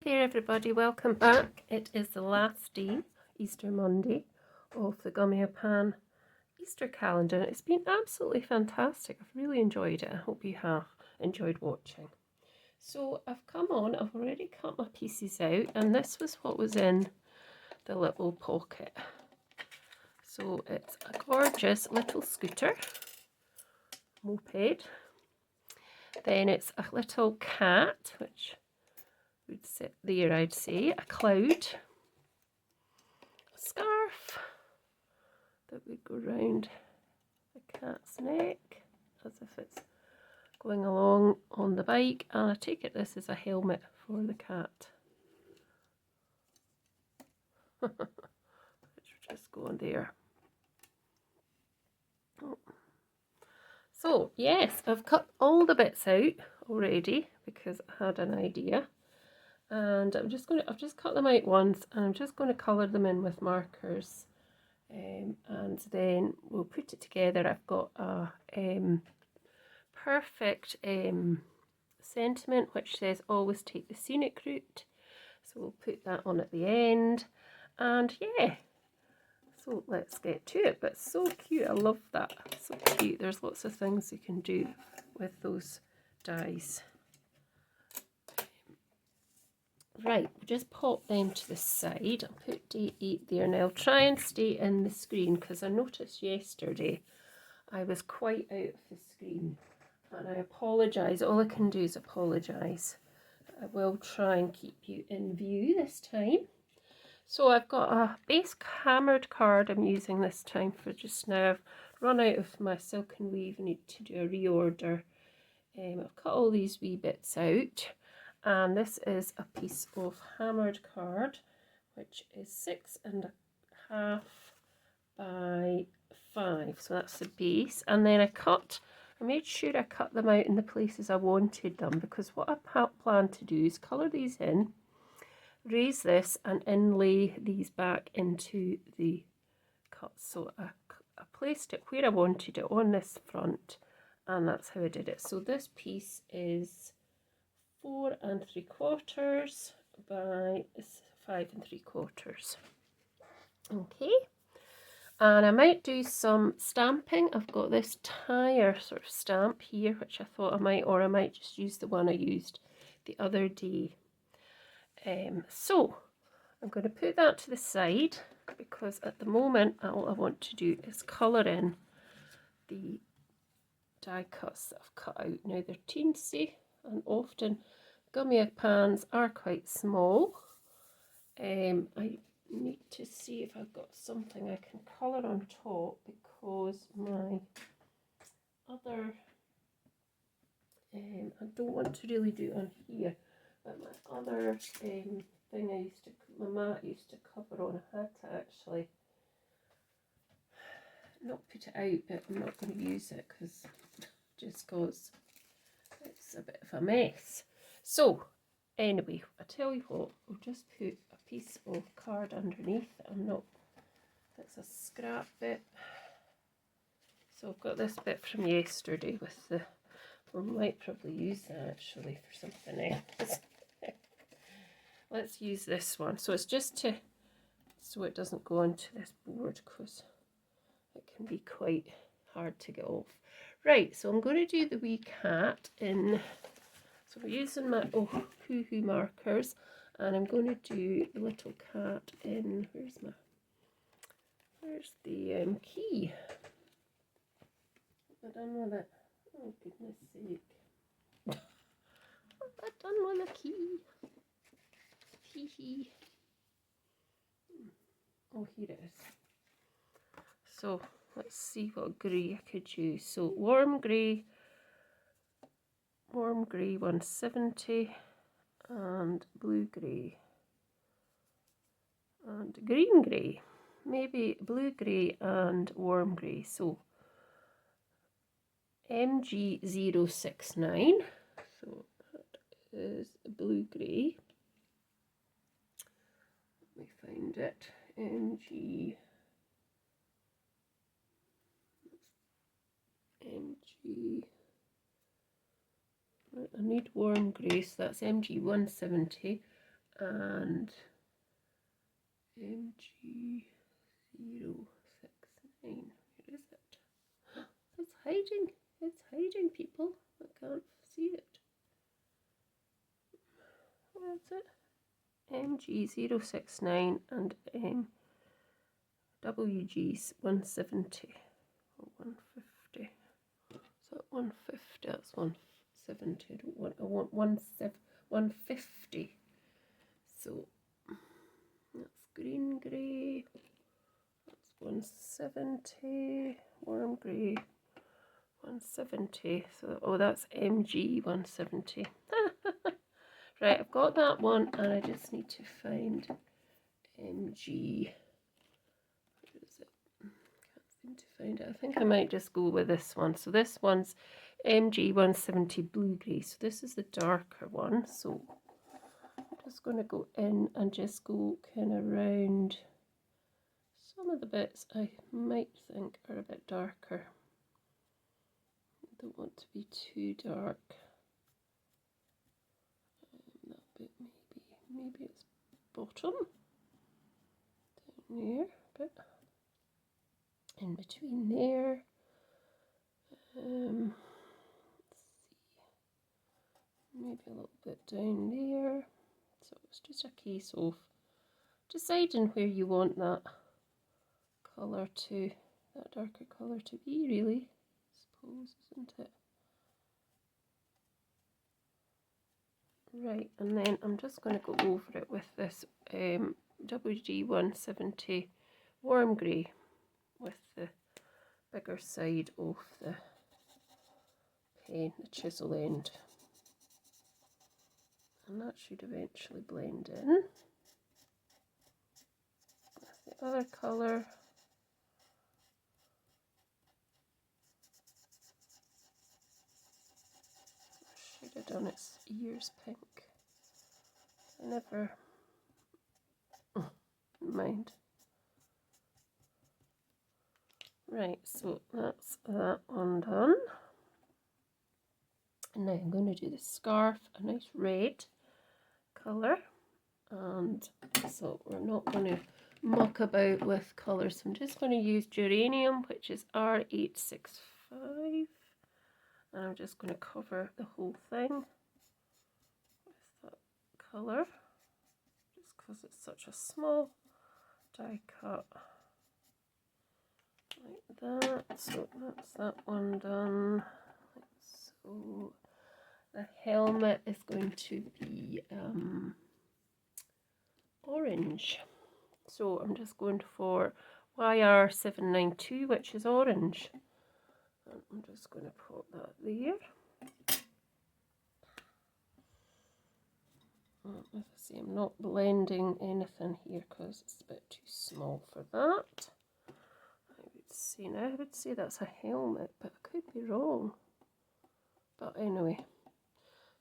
Hey everybody, welcome back. It is the last day, Easter Monday, of the Gummiapan Easter Calendar. It's been absolutely fantastic. I've really enjoyed it. I hope you have enjoyed watching. So I've come on, I've already cut my pieces out, and this was what was in the little pocket. So it's a gorgeous little scooter, moped. Then it's a little cat, which would sit there, I'd say, a cloud, a scarf that would go round the cat's neck as if it's going along on the bike, and I take it this is a helmet for the cat. Which will just go on there. Oh. So yes, I've cut all the bits out already because I had an idea. And I've just cut them out once, and I'm just going to colour them in with markers, and then we'll put it together. I've got a perfect sentiment which says always take the scenic route, so we'll put that on at the end. And yeah, so let's get to it. But so cute, I love that, so cute. There's lots of things you can do with those dies. Right, we'll just pop them to the side. I'll put day 8 there, and I'll try and stay in the screen because I noticed yesterday I was quite out of the screen, and I apologise. All I can do is apologise. I will try and keep you in view this time. So I've got a base hammered card I'm using this time for just now. I've run out of my silk and weave. I need to do a reorder. I've cut all these wee bits out. And this is a piece of hammered card, which is 6.5 by 5. So that's the base. And then I made sure I cut them out in the places I wanted them, because what I plan to do is colour these in, raise this, and inlay these back into the cuts. So I placed it where I wanted it on this front, and that's how I did it. So this piece is 4.75 by 5.75. Okay, and I might do some stamping. I've got this tire sort of stamp here, which I thought I might just use the one I used the other day. So I'm going to put that to the side, because at the moment all I want to do is colour in the die cuts that I've cut out. Now they're teensy, and often Gummiapans are quite small. I need to see if I've got something I can colour on top, because my other, I don't want to really do it on here, but my other thing my mat used to cover on, I had to actually not put it out, but I'm not going to use it because it's a bit of a mess. So anyway, I tell you what, we'll just put a piece of card underneath. It's a scrap bit. So I've got this bit from yesterday with the, we might probably use that actually for something else. Let's use this one. So it's just so it doesn't go onto this board, because it can be quite hard to get off. Right, so I'm going to do the wee cat in, so I'm using my hoo-hoo markers, and I'm going to do the little cat in, where's the key? What have I done with it? Oh goodness sake. What have I done with the key? Hee hee. Oh, here it is. So let's see what grey I could use. So warm grey 170, and blue grey, and green grey, maybe blue grey and warm grey. So MG069, so that is blue grey. Let me find it. MG, I need warm grey, so that's MG170, and MG069. Where is it? It's hiding. It's hiding, people. I can't see it. Where is it? MG069 and WG170 or 150. So 150. That's 170. I want 150. So that's green grey. That's 170. Warm grey. 170. So that's MG 170. Right, I've got that one, and I just need to find MG. Where is it? Can't seem to find it. I think I might just go with this one. So this one's MG 170 blue grey. So this is the darker one. So I'm just going to go in and just go kind of round some of the bits I might think are a bit darker. I don't want to be too dark. That bit maybe it's bottom down there, but in between there. Let's see, maybe a little bit down there. So it's just a case of deciding where you want that colour to, that darker colour to be, really, I suppose, isn't it? Right, and then I'm just going to go over it with this WG170 warm grey with the bigger side of the pen, the chisel end. And that should eventually blend in. With the other colour. I should have done its ears pink. I never mind. Right, so that's that one done. And now I'm going to do the scarf, a nice red colour. And so we're not going to muck about with colours. I'm just going to use geranium, which is R865. And I'm just going to cover the whole thing with that colour, just because it's such a small die cut. Like that. So that's that one done. So the helmet is going to be orange. So I'm just going for YR792, which is orange. And I'm just going to put that there. As I say, I'm not blending anything here because it's a bit too small for that. I would say that's a helmet, but I could be wrong. But anyway,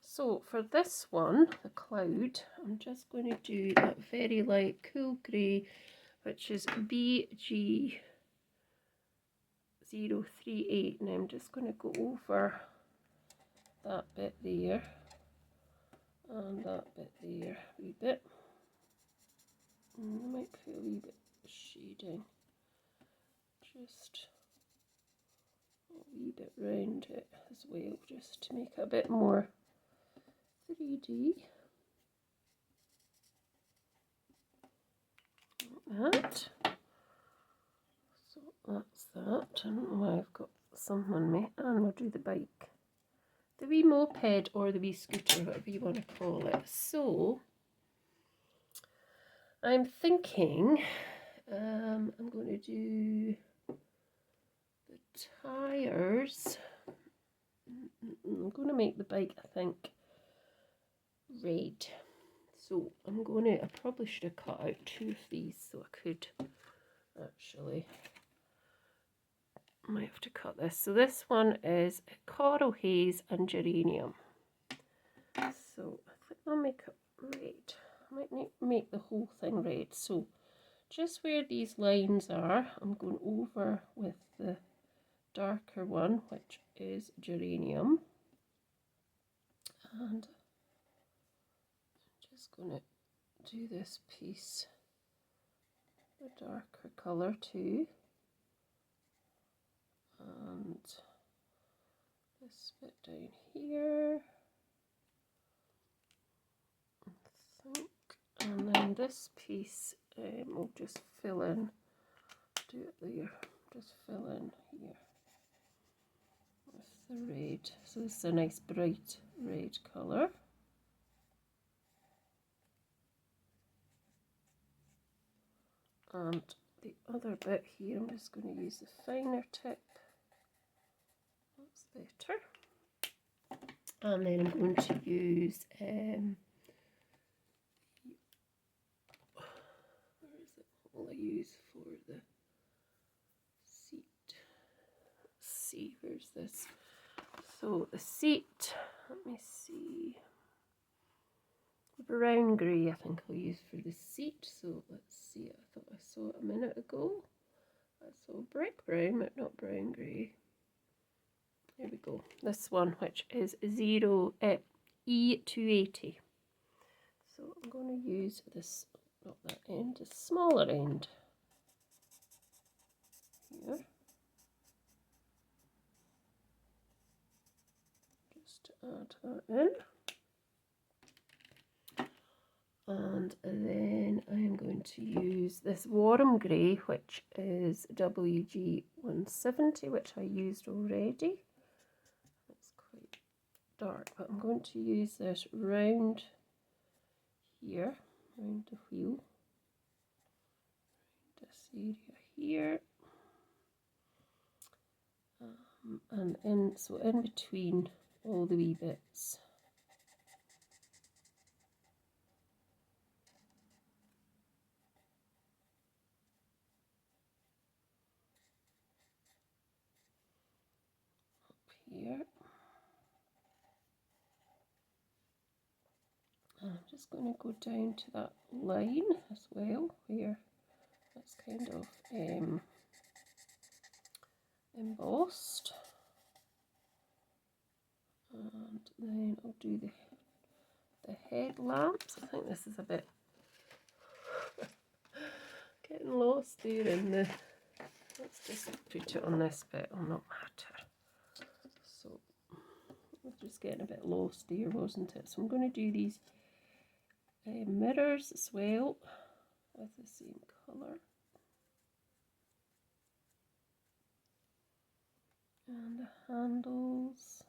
so for this one, the cloud, I'm just going to do that very light cool grey, which is BG038, and I'm just going to go over that bit there and that bit there a wee bit. And I might put a wee bit of shading, just a wee bit round it as well, just to make it a bit more 3D. Like that. So that's that. I don't know why I've got some on me. And we'll do the bike. The wee moped or the wee scooter, whatever you want to call it. So I'm thinking I'm going to do the tyres. I'm going to make the bike, I think, red. So I'm going to, I probably should have cut out 2 of these so I could actually, I might have to cut this. So this one is coral haze and geranium. So I think I'll make it red. I might need to make the whole thing red. So just where these lines are, I'm going over with the darker one, which is geranium. And I'm just going to do this piece a darker colour too, and this bit down here, I think, and then this piece we'll just fill in, do it there, just fill in here with the red. So this is a nice bright red colour. And the other bit here, I'm just going to use the finer tip. That's better. And then I'm going to use, where is it? What will I use for the seat? Let's see, where's this? So the seat, let me see. Brown grey I think I'll use for the seat. So let's see, I thought I saw it a minute ago. I saw brick brown but not brown grey. There we go. This one, which is E280. So I'm going to use this, not that end, the smaller end here. Just to add that in. And then I'm going to use this warm grey, which is WG170, which I used already. It's quite dark, but I'm going to use this round here, round the wheel, this area here, and in between all the wee bits. Here, and I'm just going to go down to that line as well, where it's kind of embossed, and then I'll do the headlamps. I think this is a bit getting lost there in the. Let's just put it on this bit. It'll not matter. So I was just getting a bit lost there, wasn't it? So I'm going to do these mirrors as well with the same colour. And the handles.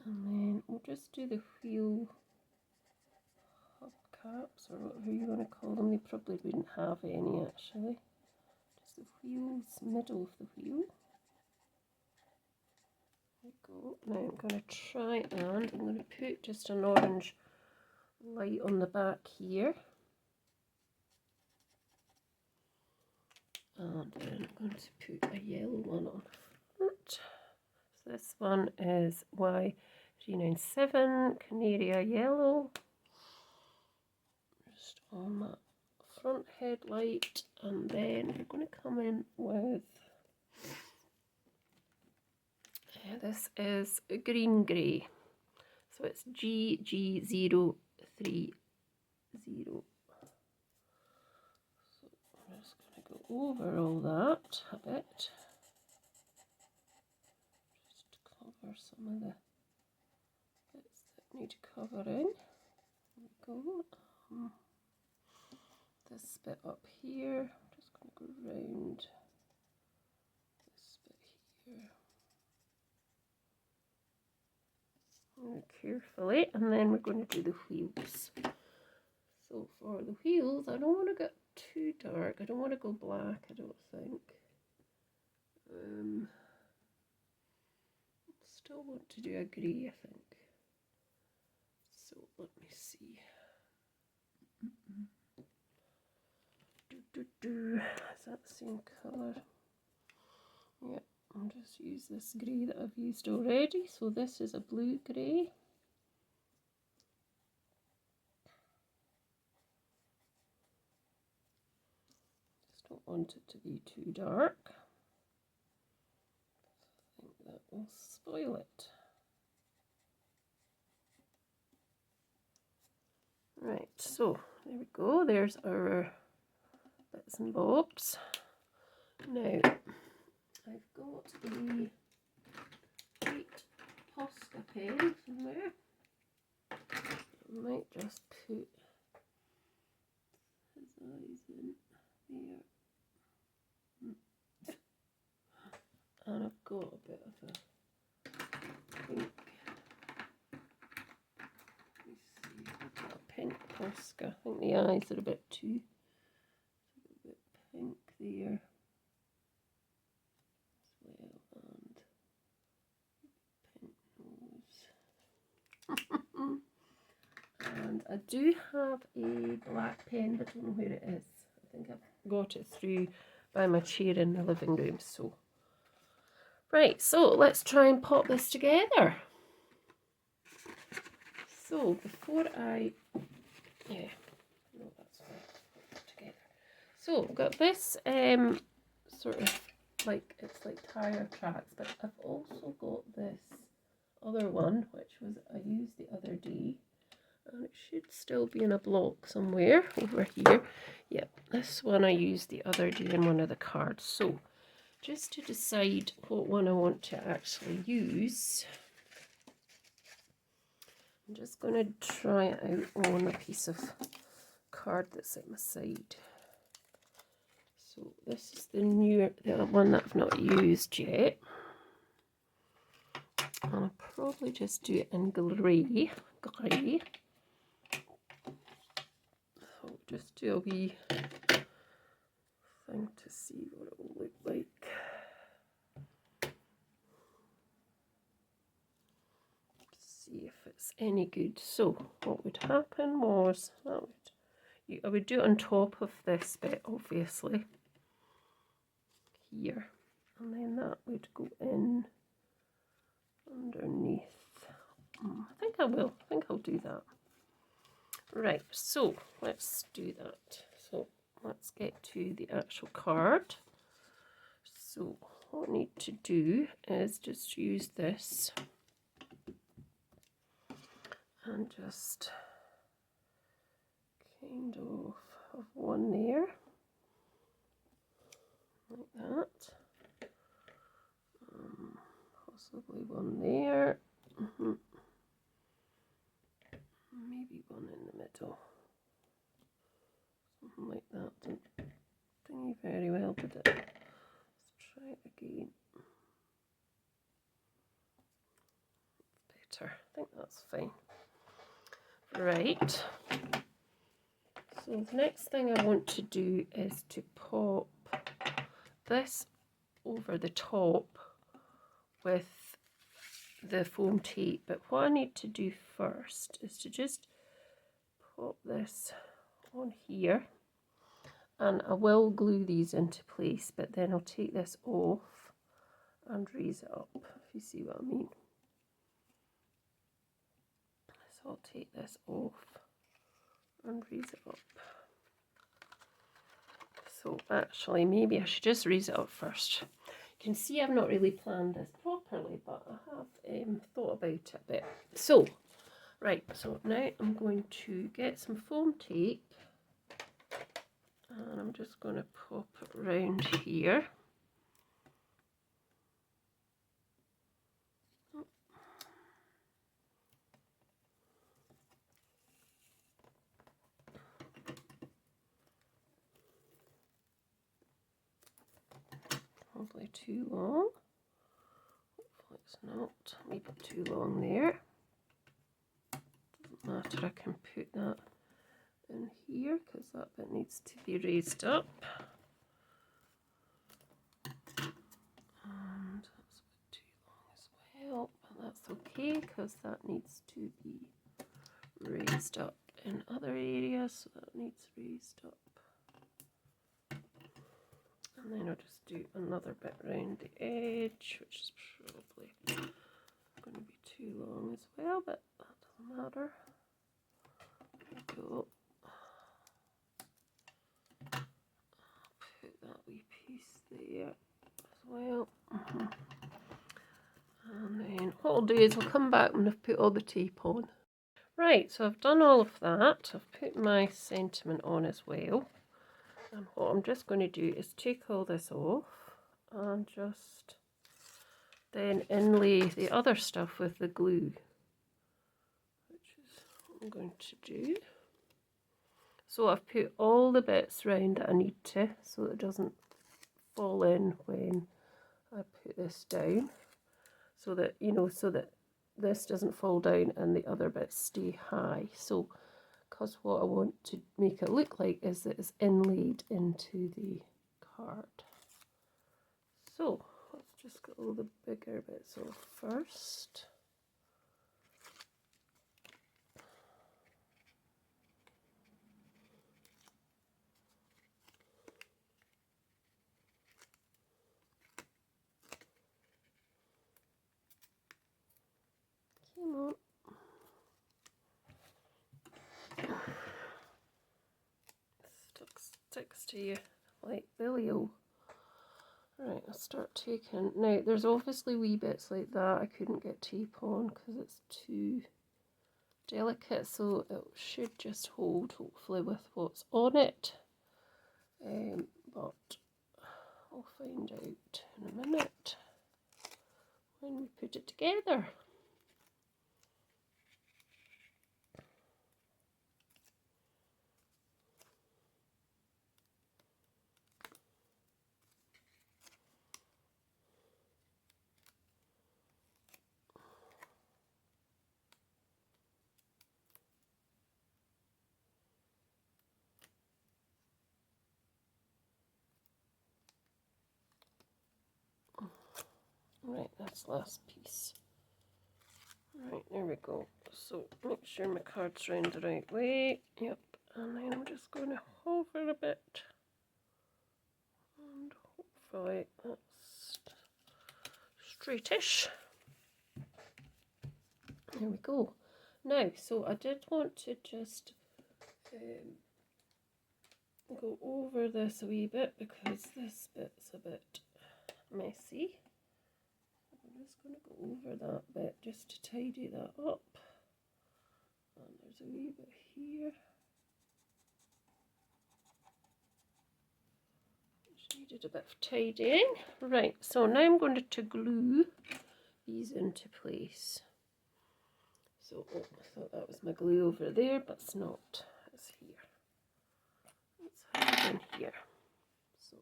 And then we'll just do the wheel hubcaps, or whatever you want to call them. They probably wouldn't have any actually. Just the wheels, middle of the wheel. There we go. Now I'm going to try and I'm going to put just an orange light on the back here. And then I'm going to put a yellow one on front. So this one is Y397 Canaria Yellow. Just on that front headlight, and then we're going to come in with this is green grey, so it's GG030. So I'm just going to go over all that a bit, just to cover some of the bits that need covering. There we go. This bit up here, I'm just going to go round this bit here very carefully, and then we're going to do the wheels. So for the wheels, I don't want to get too dark, I don't want to go black, I don't think. Still want to do a grey, I think. So let me see. Is that the same colour? Yeah, I'll just use this grey that I've used already. So this is a blue grey. Don't want it to be too dark. I think that will spoil it. Right, so there we go. There's our bits and bobs. Now, I've got a white Posca pen somewhere. I might just put his eyes in there. And I've got a bit of a pink. Let's see, I've got a pink Posca. I think the eyes are a bit too pink there as well, and pink nose. And I do have a black pen, but I don't know where it is. I think I've got it through by my chair in the living room. So, right, so let's try and pop this together. So before I, no, that's fine. Put it together. So I've got this sort of like, it's like tire tracks, but I've also got this other one, which was I used the other day. And it should still be in a block somewhere over here. Yep, this one I used the other day in one of the cards. So, just to decide what one I want to actually use, I'm just going to try it out on a piece of card that's at my side. So, this is the one that I've not used yet. And I'll probably just do it in grey. Just do a wee thing to see what it will look like. See if it's any good. So what would happen was I would do it on top of this bit, obviously, here, and then that would go in underneath. I think I will. I think I'll do that. Right, so let's do that. So let's get to the actual card. So what I need to do is just use this and just kind of have one there, like that. Possibly one there. Maybe one in the middle. Something like that. Didn't do very well, did it? Let's try it again. Better. I think that's fine. Right. So the next thing I want to do is to pop this over the top with the foam tape, but what I need to do first is to just pop this on here, and I will glue these into place, but then I'll take this off and raise it up, if you see what I mean. So I'll take this off and raise it up. So actually maybe I should just raise it up first. You can see I've not really planned this properly, but I have thought about it a bit. So, right, so now I'm going to get some foam tape, and I'm just going to pop it around here. Probably too long. Hopefully it's not. Maybe too long there. Doesn't matter, I can put that in here because that bit needs to be raised up. And that's a bit too long as well, but that's okay because that needs to be raised up in other areas, so that needs raised up. And then I'll just do another bit around the edge, which is probably going to be too long as well, but that doesn't matter. There we go. I'll put what I'll do is I'll come back when I've put all the tape on. Right, so I've done all of that. I've put my sentiment on as well. And what I'm just going to do is take all this off and just then inlay the other stuff with the glue, which is what I'm going to do. So I've put all the bits round that I need to, so it doesn't fall in when I put this down, so that, you know, so that this doesn't fall down and the other bits stay high. So, because what I want to make it look like is that it's inlaid into the card. So, let's just get all the bigger bits off first. Come on. Sticks to you like Billy-o. Right, I'll start taking. Now, there's obviously wee bits like that I couldn't get tape on because it's too delicate, so it should just hold, hopefully, with what's on it. But I'll find out in a minute when we put it together. Right, that's the last piece. Right, there we go. So make sure my card's round the right way. Yep, and then I'm just going to hover a bit. And hopefully that's straightish. There we go. Now, so I did want to just go over this a wee bit because this bit's a bit messy. I'm just going to go over that bit just to tidy that up. And there's a wee bit here. Just needed a bit of tidying. Right, so now I'm going to glue these into place. So, oh, I thought that was my glue over there, but it's not. It's here. It's hiding here. So,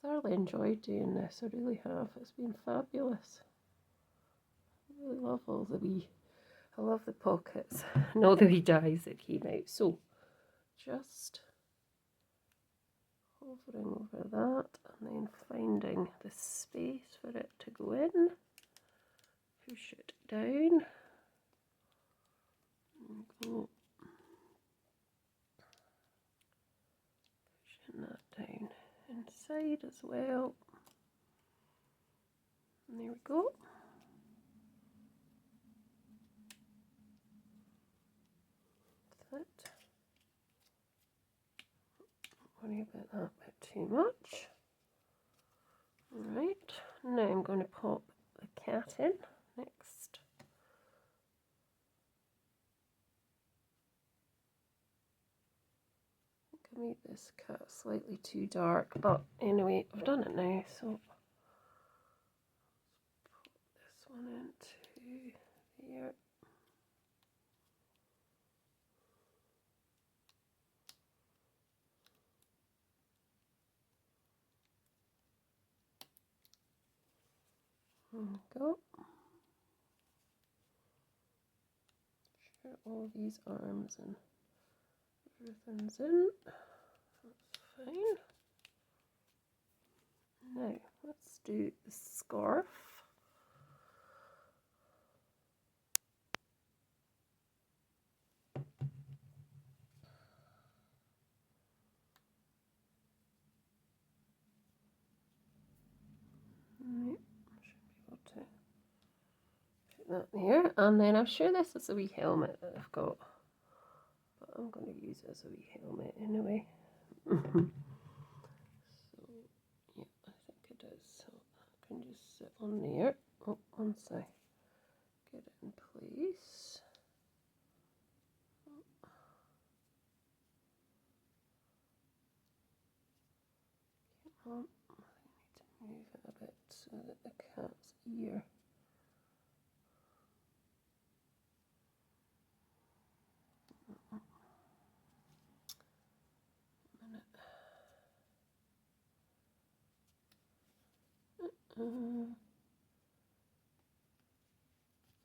thoroughly enjoyed doing this. I really have. It's been fabulous. I really love all the wee. I love the pockets and all the wee dies that came out. So, just hovering over that and then finding the space for it to go in. Push it down. And go. Pushing that down inside as well. And there we go. That's it. Don't worry about that bit too much. Right, now I'm going to pop the cat in next. I think I made this cat slightly too dark, but anyway, I've done it now, so let's put this one into here. There we go. Sure all these arms and everything's in. That's fine. Now, let's do the scarf. Right, should be able to that there, and then I'm sure this is a wee helmet that I've got, but I'm going to use it as a wee helmet anyway. So it on there. Oh, once I get it in place. I need to move it a bit so that the cat's ear.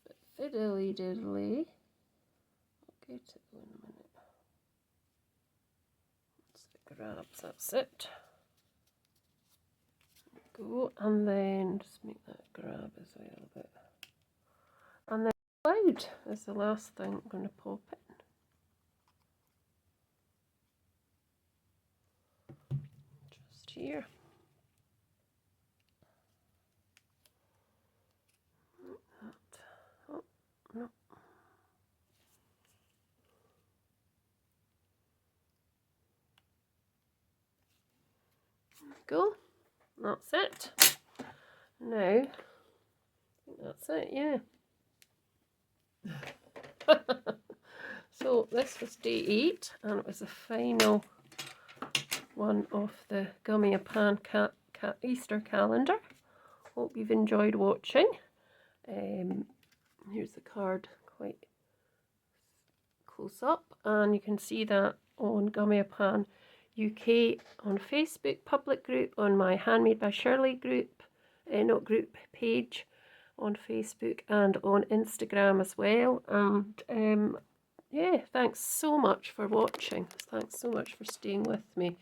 Bit fiddly diddly. I'll get it in a minute. Once it grabs, that's it. Go, and then just make that grab as well a bit. And then cloud is the last thing I'm going to pop in. Just here. Oh, no. There we go. That's it. Now, I think that's it, yeah. So this was day 8, and it was the final one of the Gummiapan Easter Calendar. Hope you've enjoyed watching. Here's the card quite close up, and you can see that on Gummiapan UK on Facebook public group, on my Handmade by Shirley group, not group, page on Facebook, and on Instagram as well. And yeah, thanks so much for watching. Thanks so much for staying with me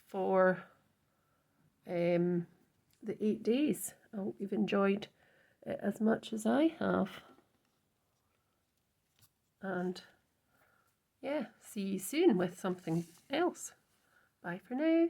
for the 8 days. I hope you've enjoyed it as much as I have. And yeah, see you soon with something else. Bye for now.